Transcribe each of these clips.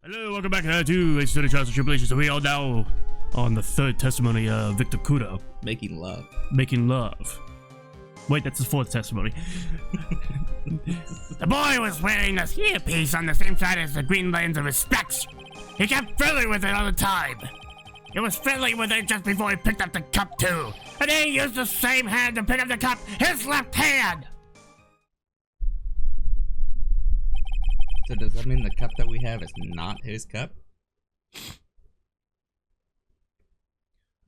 Hello, welcome back to Addicts, Tribulations. We are now on the third testimony of Victor Kudo. Making love. Making love. Wait, that's the fourth testimony. The boy was wearing this earpiece on the same side as the green lens of his specs. He kept fiddling with it all the time. He was fiddling with it just before he picked up the cup too. And then he used the same hand to pick up the cup, his left hand. So does that mean the cup that we have is not his cup?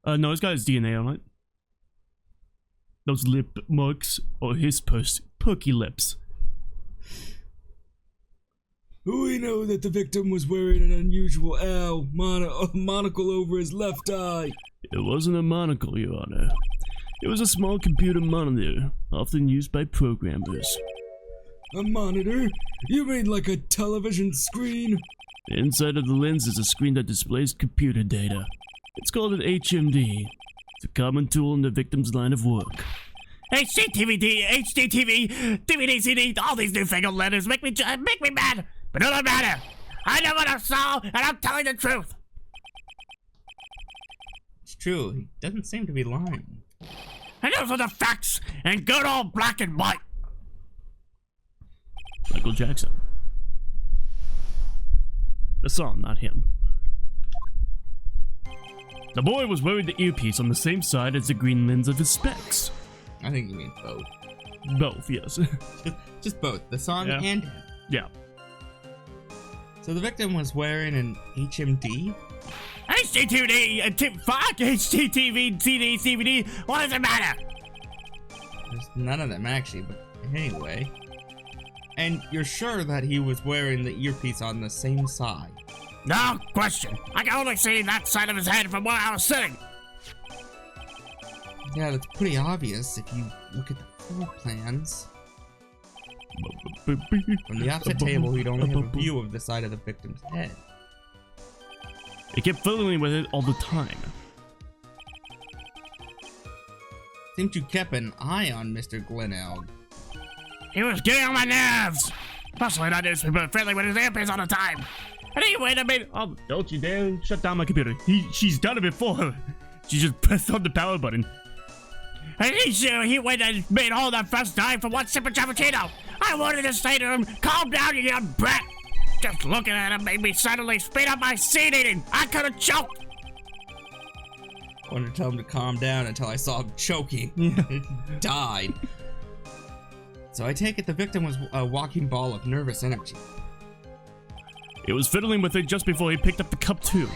No, it's got his DNA on it. Those lip marks are his perky lips. We know that the victim was wearing an unusual monocle over his left eye. It wasn't a monocle, Your Honor. It was a small computer monitor, often used by programmers. A monitor? You mean like a television screen? The inside of the lens is a screen that displays computer data. It's called an HMD. It's a common tool in the victim's line of work. HDTV, HDTV, DVD, CD, all these newfangled letters make me mad. But it doesn't matter. I know what I saw, and I'm telling the truth. It's true. He doesn't seem to be lying. And those are the facts, in good old black and white. Michael Jackson. The song, not him. The boy was wearing the earpiece on the same side as the green lens of his specs. I think you mean both. Both, yes. Just both. The song and him. Yeah. So the victim was wearing an HMD? HDTV, fuck HDTV, CD, CVD, what does it matter? There's none of them actually, but anyway. And you're sure that he was wearing the earpiece on the same side? No question. I can only see that side of his head from where I was sitting. Yeah, that's pretty obvious if you look at the floor plans. From the opposite table, you'd only have a view of the side of the victim's head. He kept fiddling with it all the time. Seems you kept an eye on Mr. Glenelg. He was getting on my nerves. Especially not newspaper friendly with his earpiece all the time. And he waited a minute. Oh, don't you dare shut down my computer. She's done it before. She just pressed on the power button. And he went and made all that fuss dying for one sip of Cappuccino. I wanted to say to him, calm down, you young brat. Just looking at him made me suddenly speed up my seed eating. I could have choked. I wanted to tell him to calm down until I saw him choking. It died. So I take it the victim was a walking ball of nervous energy. He was fiddling with it just before he picked up the cup too.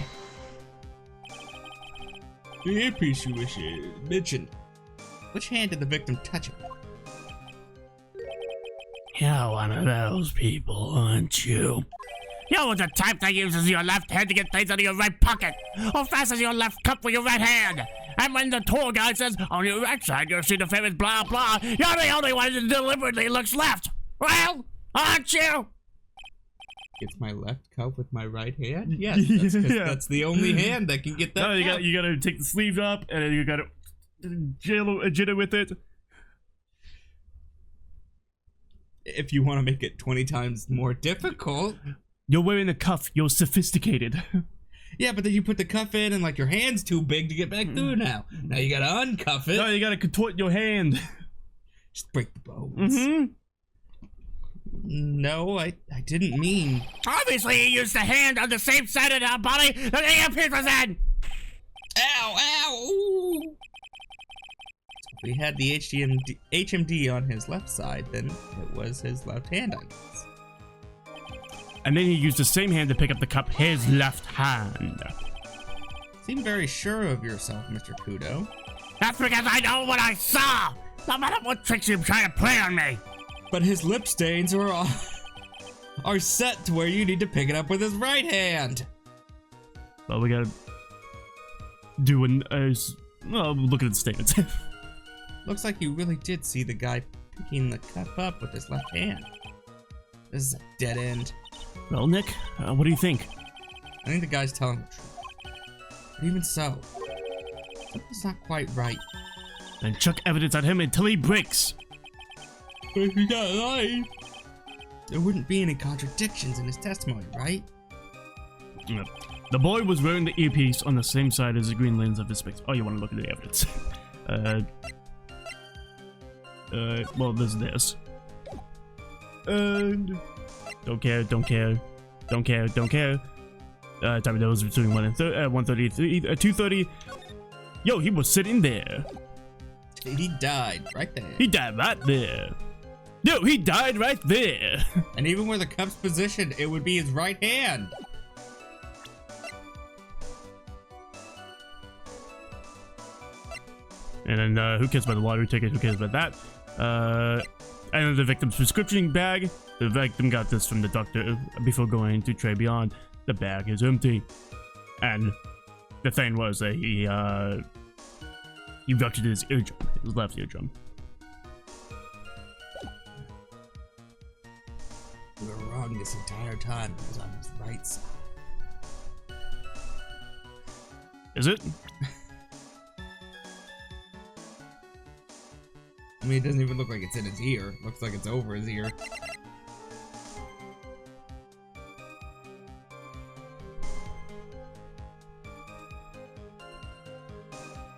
The earpiece you mentioned. Which hand did the victim touch it? You're one of those people, aren't you? You're the type that uses your left hand to get things out of your right pocket, or fastens your left cup with your right hand. And when the tour guide says, on your right side you'll see the famous blah blah, you're the only one that deliberately looks left. Well, aren't you? Gets my left cup with my right hand? Yes, that's, that's the only hand that can get that. No, you gotta take the sleeve up, and then you gotta jitter with it. If you want to make it 20 times more difficult. You're wearing a cuff, you're sophisticated. Yeah, but then you put the cuff in and like your hand's too big to get back through now. Now you gotta uncuff it. No, you gotta contort your hand. Just break the bones. No, I didn't mean. Obviously he used the hand on the same side of the body that the earpiece was in. Ow, ow, ooh. If he had the HMD on his left side, then it was his left hand, I guess. And then he used the same hand to pick up the cup, his left hand. Seem very sure of yourself, Mr. Kudo. That's because I know what I saw. No matter what tricks you try to play on me. But his lip stains are set to where you need to pick it up with his right hand. Well, we gotta do look at the statements. Looks like you really did see the guy picking the cup up with his left hand. This is a dead end. Well, Nick, what do you think? I think the guy's telling the truth. But even so, something's not quite right. Then chuck evidence at him until he breaks. But if he's not lying, there wouldn't be any contradictions in his testimony, right? The boy was wearing the earpiece on the same side as the green lens of his specs. Oh, you want to look at the evidence? Well, there's this. And don't care. Time that was between 1:30 and 2:30. Yo, he was sitting there. He died right there. He died right there. Yo, he died right there. And even where the cup's positioned, it would be his right hand. And then, who cares about the lottery ticket? Who cares about that? And then the victim's prescription bag. The victim got this from the doctor before going to Trey Beyond. The bag is empty. And the thing was that he ruptured his eardrum, his left eardrum. We were wrong this entire time. It was on his right side. Is it? I mean, it doesn't even look like it's in his ear. It looks like it's over his ear.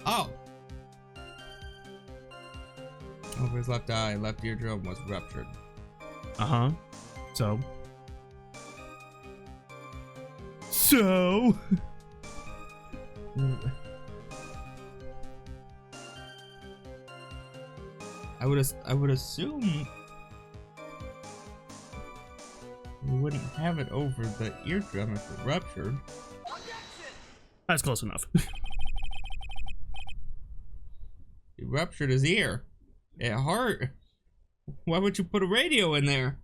Oh! Over his left eye, left eardrum was ruptured. Uh-huh. So? I would assume we wouldn't have it over the eardrum if it ruptured. That's close enough. He ruptured his ear. It hurt. Why would you put a radio in there?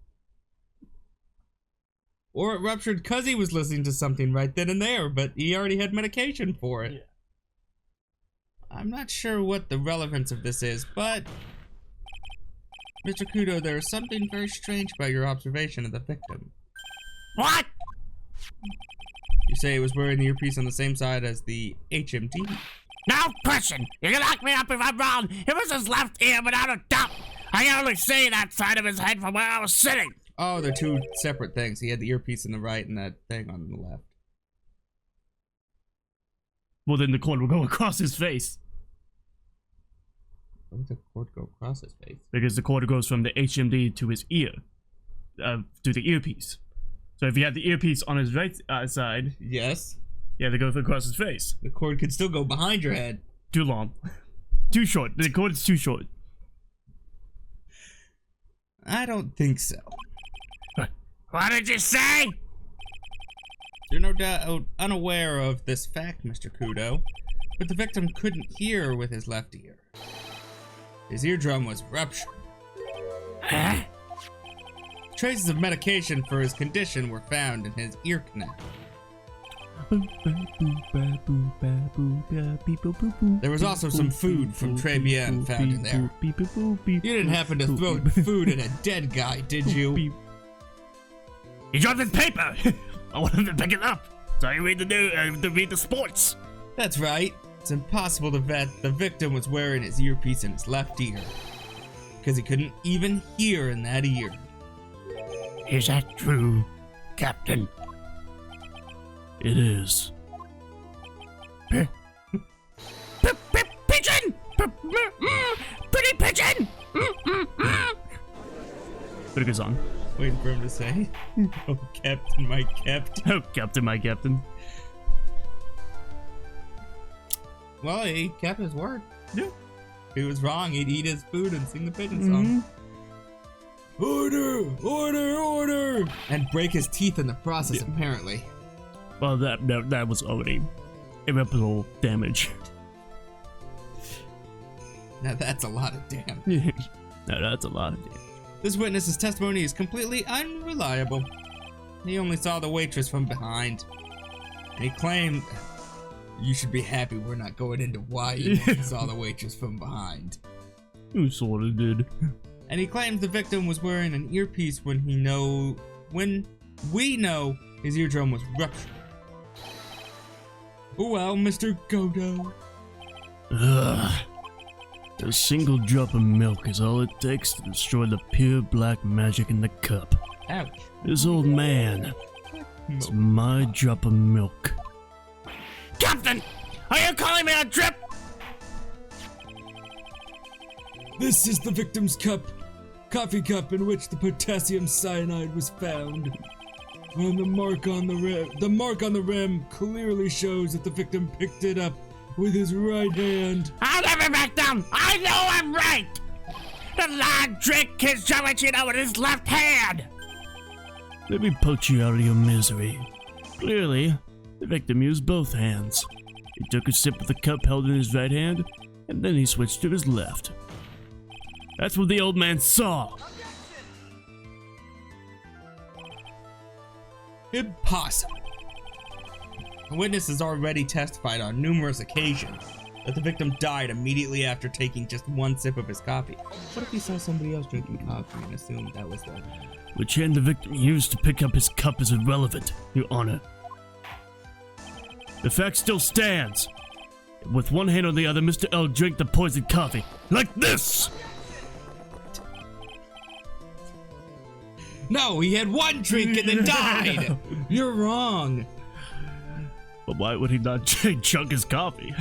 Or it ruptured because he was listening to something right then and there, but he already had medication for it. Yeah. I'm not sure what the relevance of this is, but Mr. Kudo, there is something very strange about your observation of the victim. What? You say he was wearing the earpiece on the same side as the HMD. No question. You can lock me up if I'm wrong. It was his left ear without a doubt. I can only see that side of his head from where I was sitting. Oh, they're two separate things. He had the earpiece on the right and that thing on the left. Well, then the cord will go across his face. Why would the cord go across his face? Because the cord goes from the HMD to his ear. To the earpiece. So if you had the earpiece on his right side... Yes. Yeah, they go across his face. The cord could still go behind your head. Too long. Too short. The cord is too short. I don't think so. What did you say? You're no doubt unaware of this fact, Mr. Kudo, but the victim couldn't hear with his left ear. His eardrum was ruptured. Huh? Traces of medication for his condition were found in his ear canal. There was also some food from Tribulations found in there. You didn't happen to throw food at a dead guy, did you? He dropped his paper. I wanted to pick it up. So I read the sports. That's right. It's impossible to vet the victim was wearing his earpiece in his left ear, because he couldn't even hear in that ear. Is that true, Captain? It is. Pigeon! Pretty pigeon! Pretty good song. Waiting for him to say, "Oh, Captain, my Captain." Oh, Captain, my Captain. Well, he kept his word. Yeah. If he was wrong, he'd eat his food and sing the pigeon song. Order! Order! Order! And break his teeth in the process, apparently. Well, that was already irreparable damage. Now that's a lot of damage. No, that's a lot of damage. This witness's testimony is completely unreliable. He only saw the waitress from behind. And he claimed, "You should be happy we're not going into why you saw the waitress from behind." You sort of did. And he claims the victim was wearing an earpiece when we know his eardrum was ruptured. Oh well, Mr. Godo. Ugh. A single drop of milk is all it takes to destroy the pure black magic in the cup. Ouch. This old man, It's my drop of milk. Captain, are you calling me a drip? This is the victim's coffee cup in which the potassium cyanide was found. And the mark on the rim clearly shows that the victim picked it up with his right hand. I'll never back down. I know I'm right. The lad drank his Jamaica with his left hand. Let me poke you out of your misery. Clearly, the victim used both hands. He took a sip of the cup held in his right hand, and then he switched to his left. That's what the old man saw. Impossible. A witness has already testified on numerous occasions that the victim died immediately after taking just one sip of his coffee. What if he saw somebody else drinking coffee and assumed that was them? Which hand the victim used to pick up his cup is irrelevant, Your Honor. The fact still stands. With one hand or the other, Mr. L drank the poisoned coffee. Like this! No, he had one drink and then died! You're wrong. But why would he not chug his coffee?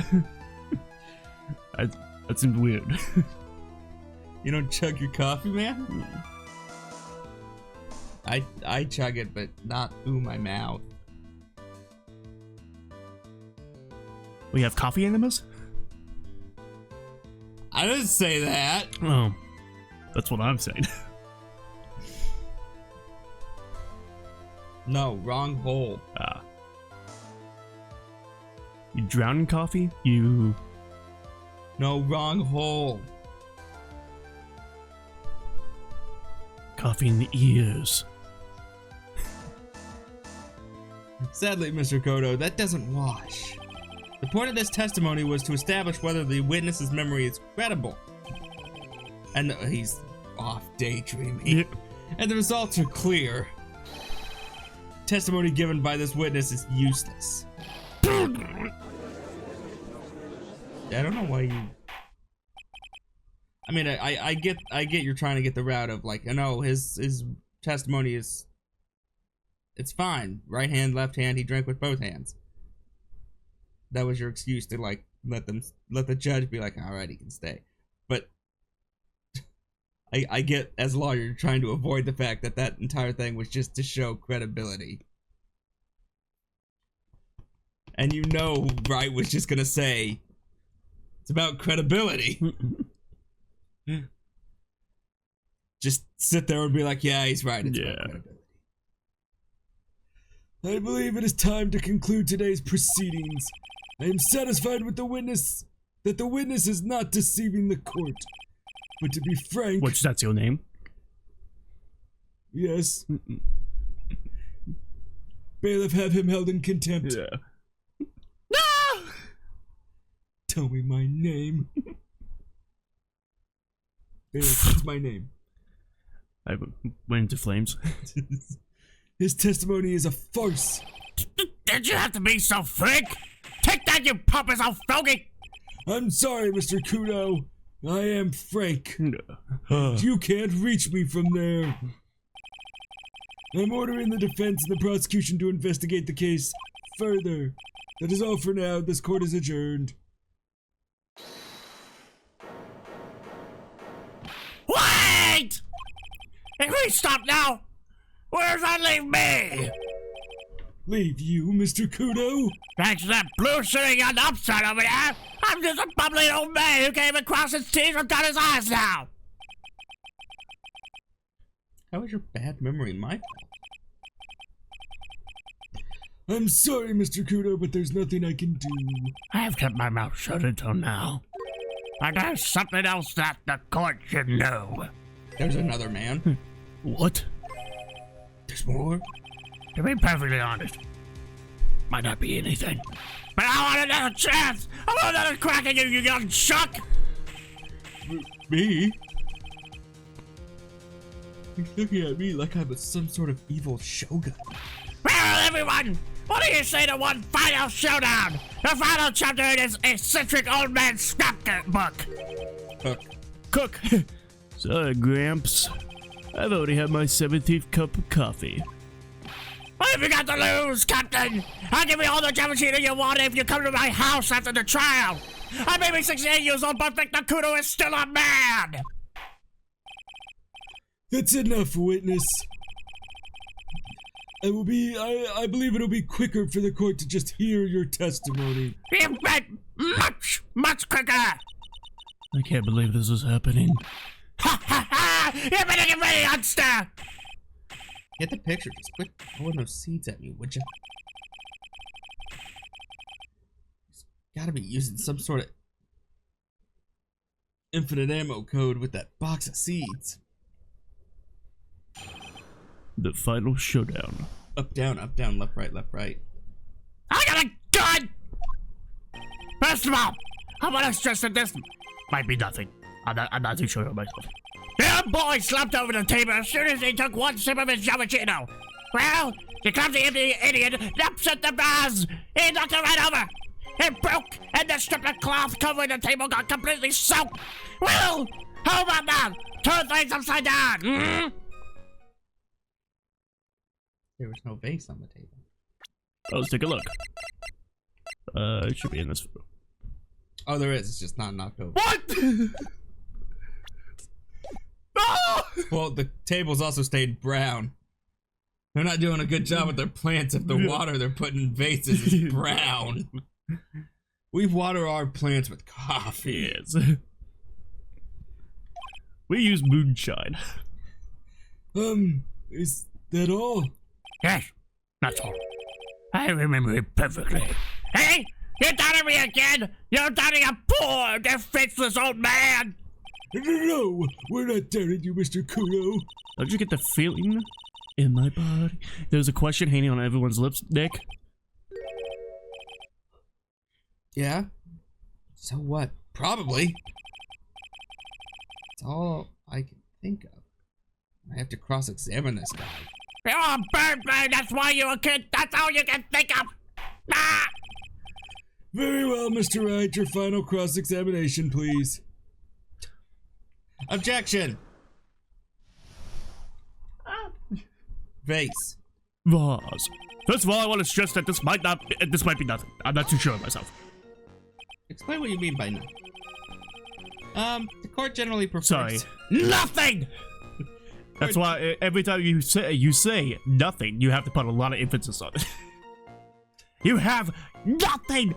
That seems weird. You don't chug your coffee, man? I chug it, but not through my mouth. We have coffee enemas? I didn't say that. Oh, that's what I'm saying. No, wrong hole. You drown in coffee? You... No, wrong hole. Coffee in the ears. Sadly, Mr. Kodo, that doesn't wash. The point of this testimony was to establish whether the witness's memory is credible. And he's off daydreaming. Yep. And And the results are clear. Testimony given by this witness is useless. I don't know why you... I mean, I get you're trying to get the route of like, I know his testimony is... It's fine. Right hand, left hand, he drank with both hands. That was your excuse to like let the judge be like, all right, he can stay. But I get, as a lawyer, you're trying to avoid the fact that that entire thing was just to show credibility. And you know Wright was just gonna say, it's about credibility. Just sit there and be like, yeah, he's right, it's about credibility. I believe it is time to conclude today's proceedings. I am satisfied with the witness that the witness is not deceiving the court. But to be frank... Which, that's your name? Yes. Bailiff, have him held in contempt. Yeah. No! Tell me my name. Bailiff, what's my name? I went into flames. His testimony is a farce. Did you have to be so frank? Take that, you pompous old fogey! I'm sorry, Mr. Kudo. I am Frank. You can't reach me from there. I'm ordering the defense and the prosecution to investigate the case further. That is all for now. This court is adjourned. Wait! If we stop now, where does that leave me? Leave you, Mr. Kudo? Thanks to that blue sitting on the upside over there, I'm just a bubbly old man who can't even cross his T's or dot his I's now. How is your bad memory my fault? I'm sorry, Mr. Kudo, but there's nothing I can do. I have kept my mouth shut until now. But there's something else that the court should know. There's another man. What? There's more? To be perfectly honest, might not be anything. But I want another chance! I want another crack at you, you young shuck! Me? He's looking at me like I'm some sort of evil shogun. Well, everyone, what do you say to one final showdown? The final chapter in this eccentric old man scrapbook. Cook. Sorry, Gramps. I've already had my 17th cup of coffee. What have you got to lose, Captain? I'll give you all the cappuccino you want if you come to my house after the trial. I may be 68 years old, but Victor Kudo is still a man. That's enough, witness. I believe it'll be quicker for the court to just hear your testimony. You bet much, much quicker. I can't believe this is happening. Ha ha ha! You better get ready, youngster. Get the picture. Just quit throwing those seeds at me, would you? He's gotta be using some sort of infinite ammo code with that box of seeds. The final showdown. Up, down, left, right, left, right. I got a gun! First of all, I want to stress that this might be nothing. I'm not too sure of myself. The boy slumped over the table as soon as he took one sip of his cappuccino. Well, the clumsy idiot upset the vase. He knocked it right over. It broke, and the strip of cloth covering the table got completely soaked. Well, how about that? Turn things upside down. Hmm? There was no vase on the table. Oh, let's take a look. It should be in this. Oh, there is. It's just not knocked over. What? No! Well, the table's also stayed brown. They're not doing a good job with their plants if the water they're putting in vases is brown. We water our plants with coffee. Yes. We use moonshine. Is that all? Yes, that's all. I remember it perfectly. Hey, you're doubting me again? You're doubting a poor, defenseless old man? No, we're not doubting you, Mr. Kudo. Don't you get the feeling in my body? There's a question hanging on everyone's lips, Nick. Yeah? So what? Probably. That's all I can think of. I have to cross-examine this guy. You're a bird brain, that's why you're a kid. That's all you can think of. Ah! Very well, Mr. Wright. Your final cross-examination, please. Objection! Vase. Vase. First of all, I want to stress that this might be nothing. I'm not too sure of myself. Explain what you mean by nothing. The court generally prefers... Sorry. Nothing! That's why every time you say nothing, you have to put a lot of emphasis on it. You have nothing!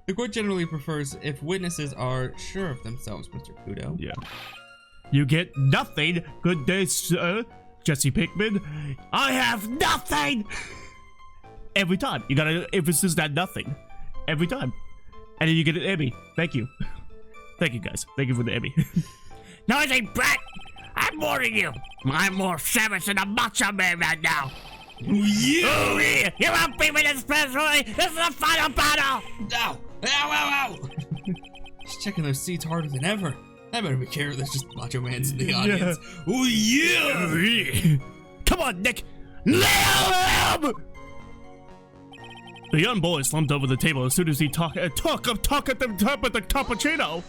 The court generally prefers if witnesses are sure of themselves, Mr. Kudo. Yeah. You get nothing. Good day, sir. Jesse Pinkman. I have nothing! Every time. You gotta emphasize that nothing. Every time. And then you get an Emmy. Thank you. Thank you, guys. Thank you for the Emmy. Noisy brat! I'm warning you! I'm more savage than a macho man right now! Yeah! Ooh, yeah. You won't beat me this personally! This is the final battle! Ow! Ow, ow, ow! He's checking those seats harder than ever. I better be careful, there's just macho mans in the audience. Oh yeah! Come on, Nick! Nail him! The young boy slumped over the table as soon as he talk at the top of the cappuccino.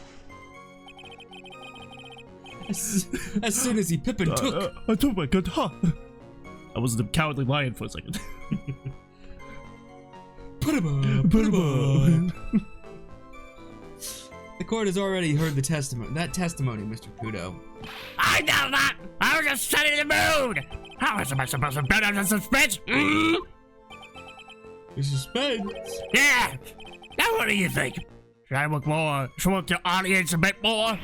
As soon as he Pippin took. I took my good huh? I was the cowardly lion for a second. Put him up, put him up. The court has already heard the testimony. That testimony, Mr. Kudo. I know that! I was just setting the mood! How am I supposed to build up the suspense? Mm? The suspense? Yeah! Now what do you think? Should I work the audience a bit more?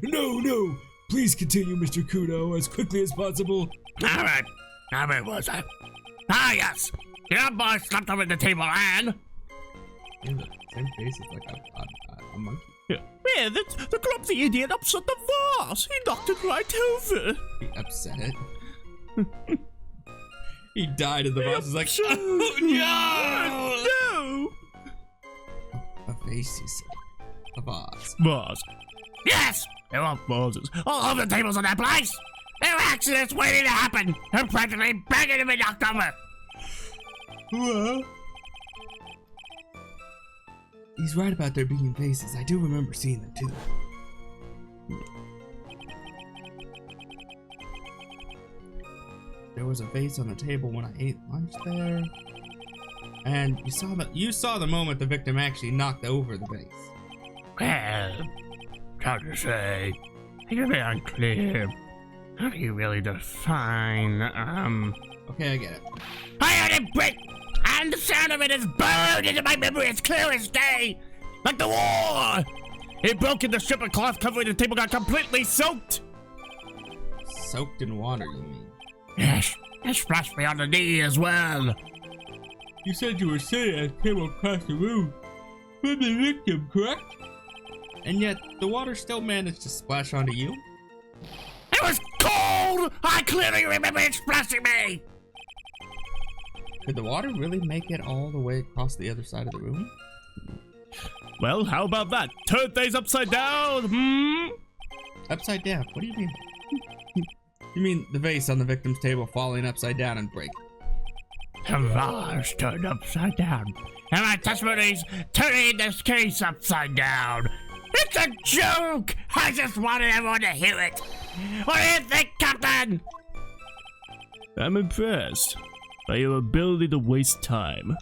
No. Please continue, Mr. Kudo, as quickly as possible. Alright. Now where was I? Ah, yes! The young boy slumped over the table and... Same face as like a monkey. Yeah, the clumsy idiot upset the vase. He knocked it right over. He upset it. He died in the vase. He's like, oh no! A vase, he said. A vase. Vase. Yes! There were Vases. all over the tables in that place! There were accidents waiting to happen! They're practically begging to be knocked over! Well, he's right about there being vases. I do remember seeing them too. there was a vase on the table when I ate lunch there. And you saw the moment the victim actually knocked over the vase. Well, hard to say. It's a bit unclear. How do you really define, Okay, I get it. I heard it break, and the sound of it is burned into my memory as clear as day! Like the war! It broke and the strip of cloth covering the table got completely soaked! Soaked in water, you mean? Yes, it splashed me on the knee as well. You said you were sitting at a table across the room from the victim, correct? And yet, the water still managed to splash onto you? It was cold! I clearly remember it splashing me! Could the water really make it all the way across the other side of the room? Well, how about that? Turn things upside down, Upside down? What do you mean? You mean the vase on the victim's table falling upside down and breaking? The vase turned upside down, and my testimony's turning this case upside down. It's a joke! I just wanted everyone to hear it. What do you think, Captain? I'm impressed by your ability to waste time.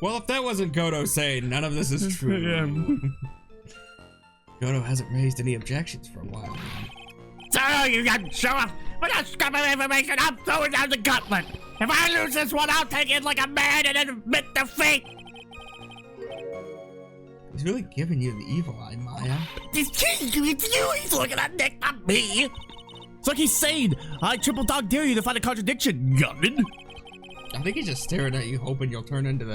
Well, if that wasn't Godo saying none of this is true. Godo hasn't raised any objections for a while. So you can show up with that scrap of information. I'm throwing down the gauntlet. If I lose this one, I'll take it like a man and admit defeat. He's really giving you the evil eye, Maya. It's you. He's looking at Nick, not me. It's like he's saying, I triple dog dare you to find a contradiction, Gunman. I think he's just staring at you, hoping you'll turn into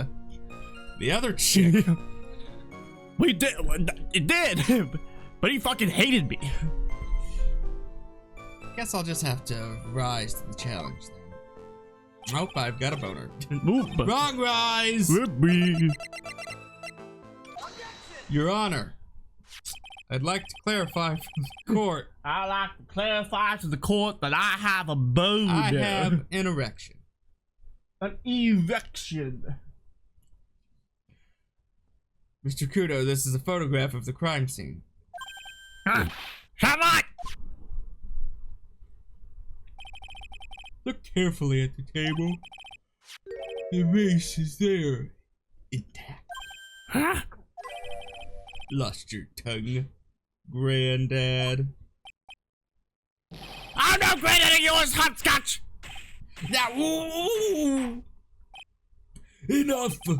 the other chick. We did. It did. But he fucking hated me. Guess I'll just have to rise to the challenge then. Nope, I've got a boner. Wrong rise! Your Honor, I'd like to clarify for the court. I'd like to clarify to the court that I have a boner. I have an erection. An erection. Mr. Kudo, this is a photograph of the crime scene. Come on! Look carefully at the table. The vase is there, intact. Huh? Lost your tongue, Granddad. I'm no greater than yours, hopscotch! Now, ooh. Enough! If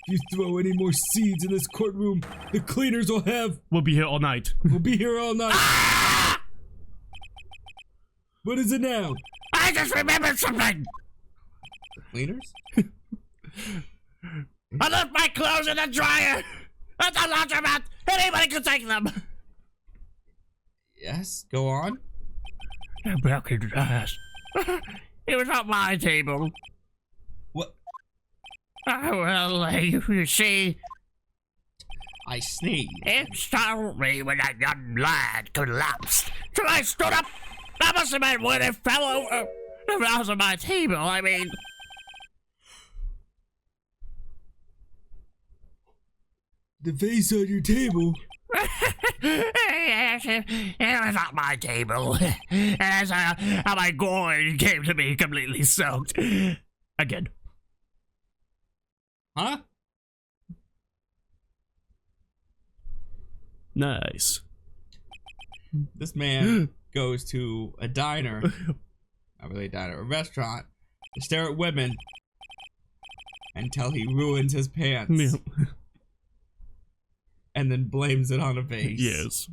you throw any more seeds in this courtroom, the cleaners will have... We'll be here all night. We'll be here all night. Ah! What is it now? I just remembered something! The cleaners? I left my clothes in the dryer! At the laundromat! Anybody can take them! Yes, go on. A broken glass. It was on my table. What? Well, you see, I sneezed. it startled me when that young lad collapsed. So I stood up. That must have been when it fell over. If that was on my table, I mean. The vase on your table? Yes, it was on my table. As my gourd came to me completely soaked. Again. Huh? Nice. This man goes to a diner, not really a diner, a restaurant, to stare at women until he ruins his pants. Yeah. And then blames it on a vase. Yes.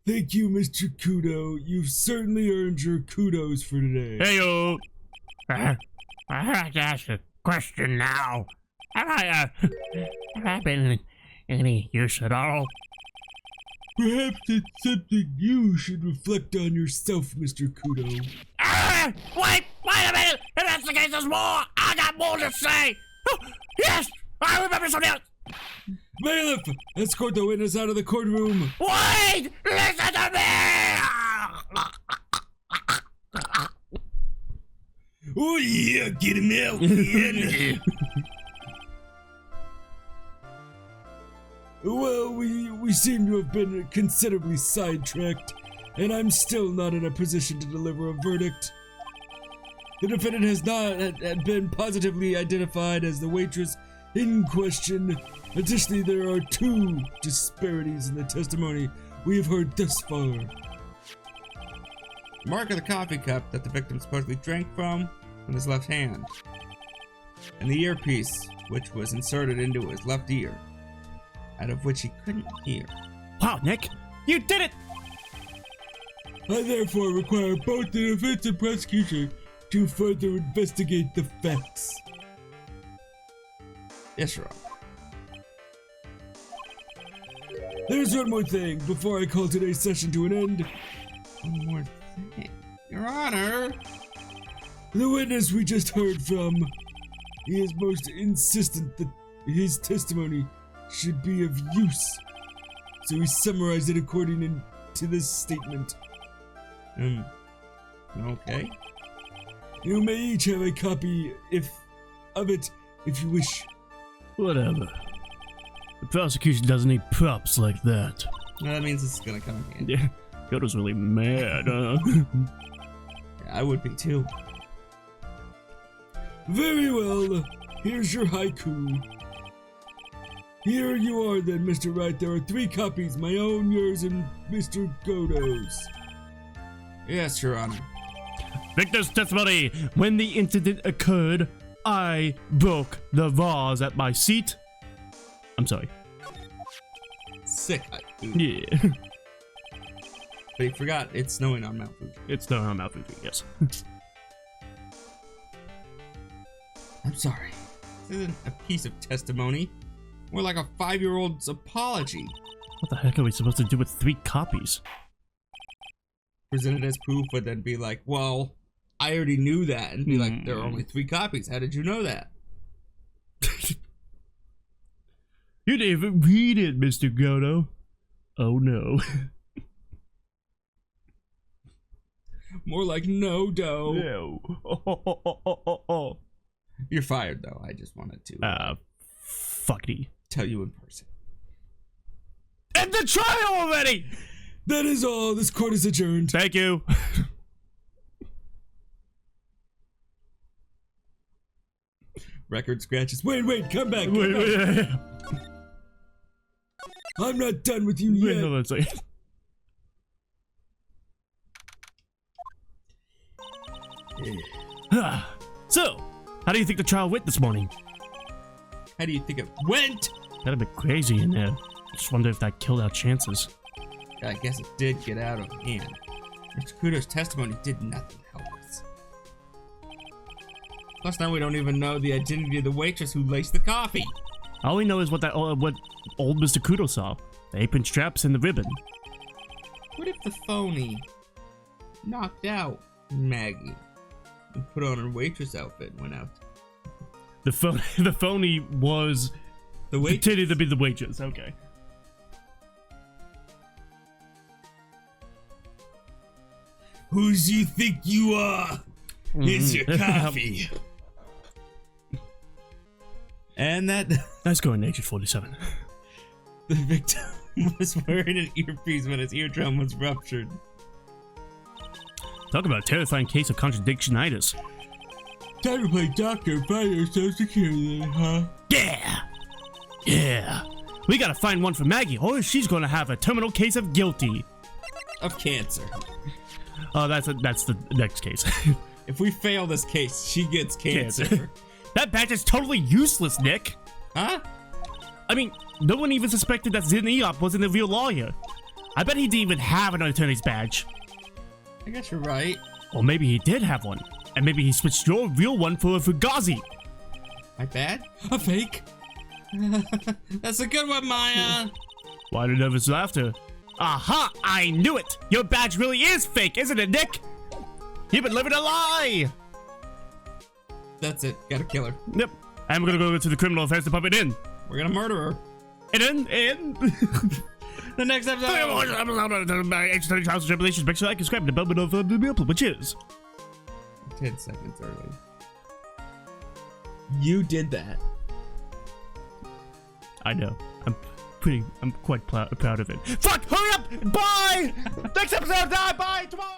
Thank you, Mr. Kudo. You've certainly earned your kudos for today. Hey-o. I'd like to ask a question now. Have I been any use at all? Perhaps it's something you should reflect on yourself, Mr. Kudo. Wait a minute! If that's the case, there's more! I got more to say! Oh, yes! I remember something else! Bailiff, escort the witness out of the courtroom. Wait! Listen to me! Oh yeah, get him out, man. Well, we seem to have been considerably sidetracked. and I'm still not in a position to deliver a verdict. The defendant has not been positively identified as the waitress in question. Additionally, there are 2 disparities in the testimony we have heard thus far. The mark of the coffee cup that the victim supposedly drank from on his left hand, and the earpiece which was inserted into his left ear, out of which he couldn't hear. Wow, Nick, you did it! I therefore require both the defense and prosecution to further investigate the facts. Yes, Your Honor. There's one more thing before I call today's session to an end. One more thing. Your Honor! The witness we just heard from, he is most insistent that his testimony should be of use. So we summarized it according to this statement. Okay. You may each have a copy of it if you wish. Whatever. The prosecution doesn't need props like that. Well, that means this is gonna come in. Yeah, Goto's really mad, huh? Yeah, I would be too. Very well. Here's your haiku. Here you are then, Mr. Wright. There are 3 copies, my own, yours, and Mr. Goto's. Yes, Your Honor. Victor's testimony. When the incident occurred, I broke the vase at my seat. I'm sorry. Sick. Yeah. But you forgot it's snowing on Mount Fuji. It's the Mount Fuji, yes. I'm sorry. This isn't a piece of testimony. More like a 5-year-old's apology. What the heck are we supposed to do with 3 copies? Present it as proof, but then be like, well, I already knew that. And be like, there are only 3 copies. How did you know that? You didn't even read it, Mr. Goto. Oh no. More like no dough. No. You're fired, though. I just wanted to Fuckity. tell you in person. End the trial already! That is all. This court is adjourned. Thank you. Record scratches. Wait, come back. Wait. I'm not done with you Wait, yet. hold on a second. So, how do you think the trial went this morning? How do you think it went? That'd be crazy in there. Just wonder if that killed our chances. I guess it did get out of hand. Mr. Kudo's testimony did nothing to help us. Plus, now we don't even know the identity of the waitress who laced the coffee. All we know is what old Mr. Kudo saw. The apron straps and the ribbon. What if the phony knocked out Maggie and put on her waitress outfit and went out? The phony was The waitress? pretending to be the waitress. Okay. Who's you think you are? Here's your coffee. And that Nice going, Agent 47. the victim was wearing an earpiece when his eardrum was ruptured. Talk about a terrifying case of contradictionitis. Time to play doctor and find ourselves securely, huh? Yeah. We gotta find one for Maggie, or she's gonna have a terminal case of guilty. Of cancer. Oh, that's the next case. If we fail this case, she gets cancer. That badge is totally useless, Nick. Huh? I mean, no one even suspected that Zin Eop wasn't a real lawyer. I bet he didn't even have an attorney's badge. I guess you're right. Or maybe he did have one, and maybe he switched your real one for a Fugazi. My bad? A fake? That's a good one, Maya. Why the nervous laughter? Aha! I knew it! Your badge really is fake, isn't it, Nick? You've been living a lie! That's it. Gotta kill her. Yep. And we're gonna go to the criminal affairs department in. We're gonna murder her. In. The next episode. Trials, Tribulations, make sure I can subscribe to the bell button of the Bill, which is 10 seconds early. You did that. I know. I'm I'm quite proud of it. Fuck! Hurry up! Bye! Next episode. Bye. Tomorrow.